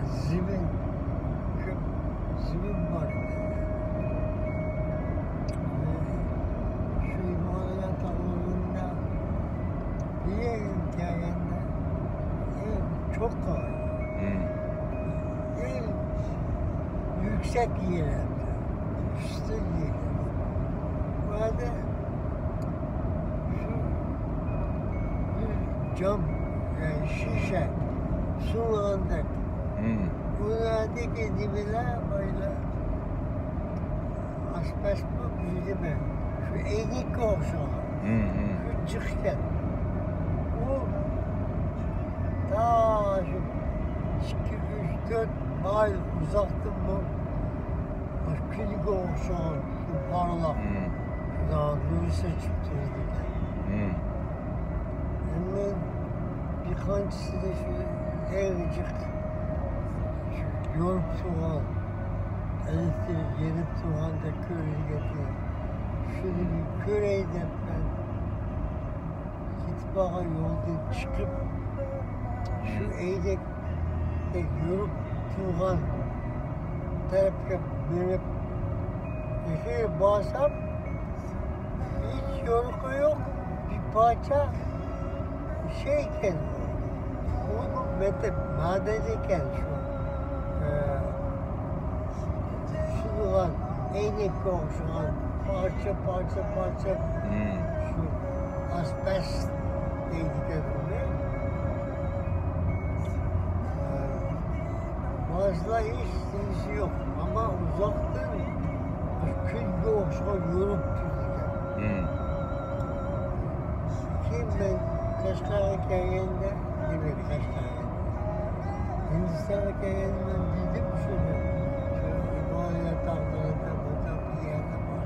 Zimin, zimin var. Şu İmaniye tarlalarında bir yerin hikayende çok kolay. En yüksek yerlerde, üstü yerlerde. Burada şu bir cam, yani şişe, sulandık. Buradaki dibine böyle asbest mi, büyüdü mü? Şu eğik olsun. Şu çıkışken. Bu ta şu 2-3-4 mil uzaktım mı? Küçük olsun, şu parlak. Şuradan Louis'e çıktıydık. Hemen birkaçısı da şu evcik. Yorup soğan, elektrik yenip soğan da köreyi getiriyor. Şunu bir köreyi de ben git bana yoldan çıkıp şu eğdekte yorup soğan tarafta dönüp şöyle basam hiç yorku yok, bir parça şeyken onu madenciyken şu sunulan, eğnek koşulan parça şu asbest dediklerinde fazla hiç sinisi yok ama uzaktan külge olsa yorup tüzüyor. Kim ben Kaşgar hikayende gibi Kaşgar Hindistan hikayenden dedim şunu. İmaniye tarlalarında burada bir yerde var.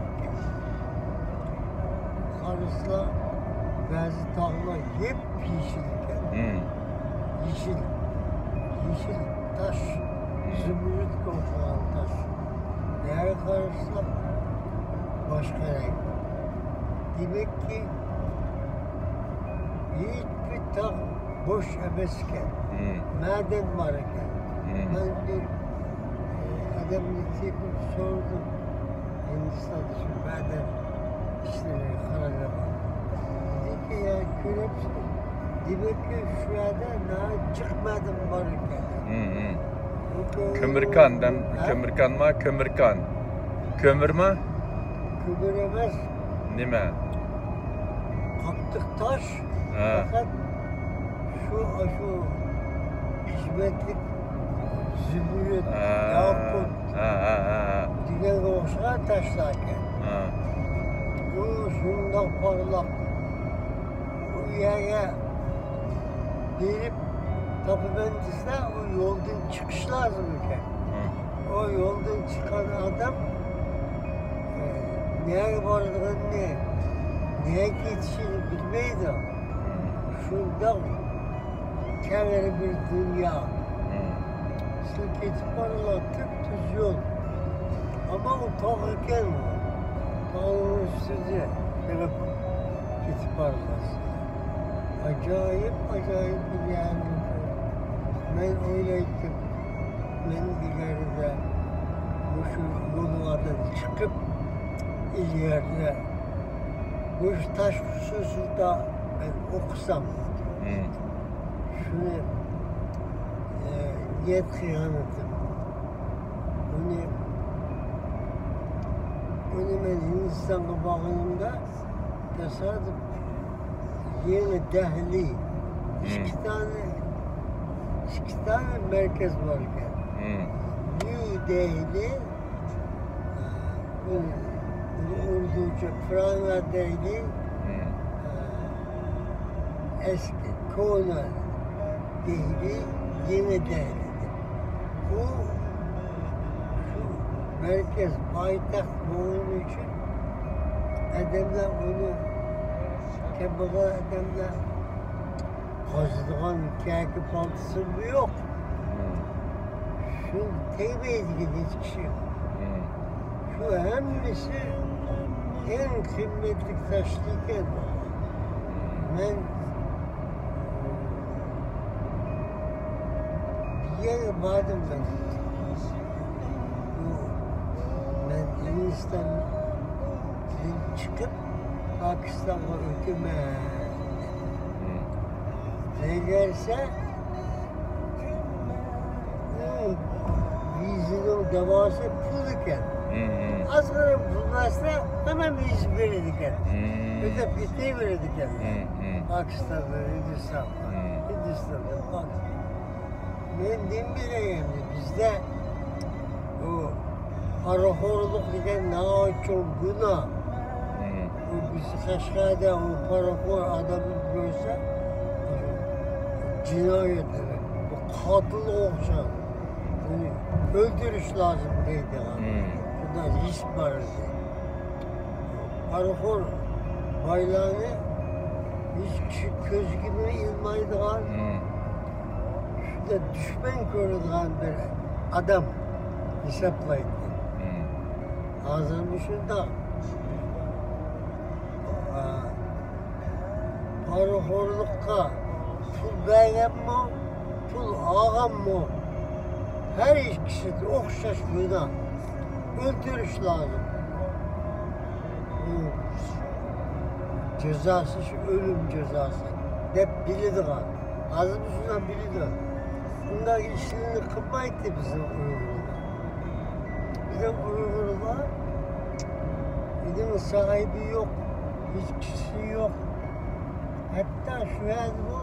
Karısla bazı tarla yemyeşilken. Yeşil taş, zümrüt kokulan taş. Diğer karısla başka renk. Demek ki hiçbir tam boş emesken, maden varken, ben bir adamın tipini sordum. Hindistan'da şu maden işleri, Karacabağ. Dedi ki ya kürepsi, demek ki şu anda daha çıkmadım varken. Kömürkan mı? Kömürkan. Kömür mü? Kömüremez. Nime? Kaptık taş. Fakat şu hizmetlik zümrüt, yakut, diğer olsa taşlarken. Bu şundan parlak. Bu yere gelip tabi mühendisler o yoldan çıkış lazım ki. O yoldan çıkan adam nereye vardığını, neye geçişini bilmeydi. Şurada kenarı bir dünya. İşte geçip parlatıp düz yol. Ama o tağırken var. Tağırın üstüne geçip parlasın. Acayip bir yer. Ben öyleydim. Ben ileride bu şu yollardan çıkıp ileride bu taş hususunda ben okusam şunu niyet kıyanatım. Onu ben Hindistan'a bağımında tesadüf yeni Dehli iki tane merkez varken New Delhi Urduca Prana Delhi eski Kona Delhi yeni Delhi. Bu şu merkez payitaht olduğu için adamlar onu kebağa adamlar kazıdıgan kâki paltısı mı yok. Şu teybeydi hiç kişi yok. Şu hemmisi en kıymetli taşlıyken ben bir yere badım ben. Ben Hindistan'dan çıkıp Pakistan'a ötüme. Ne gelirse vizinin devası pul iken. Asgari bulmazsa hemen vizi verirken. Öte pitliği verirken. Pakistan'da, Hindistan'da, Pakistan. Ben din bileyim bizde o paraforluk diken ne çok günah. O bizi Kaşgar'da o parafor adamı görse cinayet eder. O katil okşar. Yani öldürüş lazım deydi. Şurada risk var diye. Parafor bayrağını hiç kişi göz gibi ilmaydılar. Şurada düşman görülen bir adam hesaplaydı. Ağzını şurada paraforlukta pul beyem mi, pul ağam mı? Her ikisi de okşaş günah. Öldürüş lazım. Cezası şu ölüm cezası. Hep bilirdik ha. Ağzımızdan bilirdik. Bunlar işlerini kıpmaydı bizim Uygurlar. Bizim Uygurlar bizim sahibi yok. Hiç kişi yok. Hatta şu bu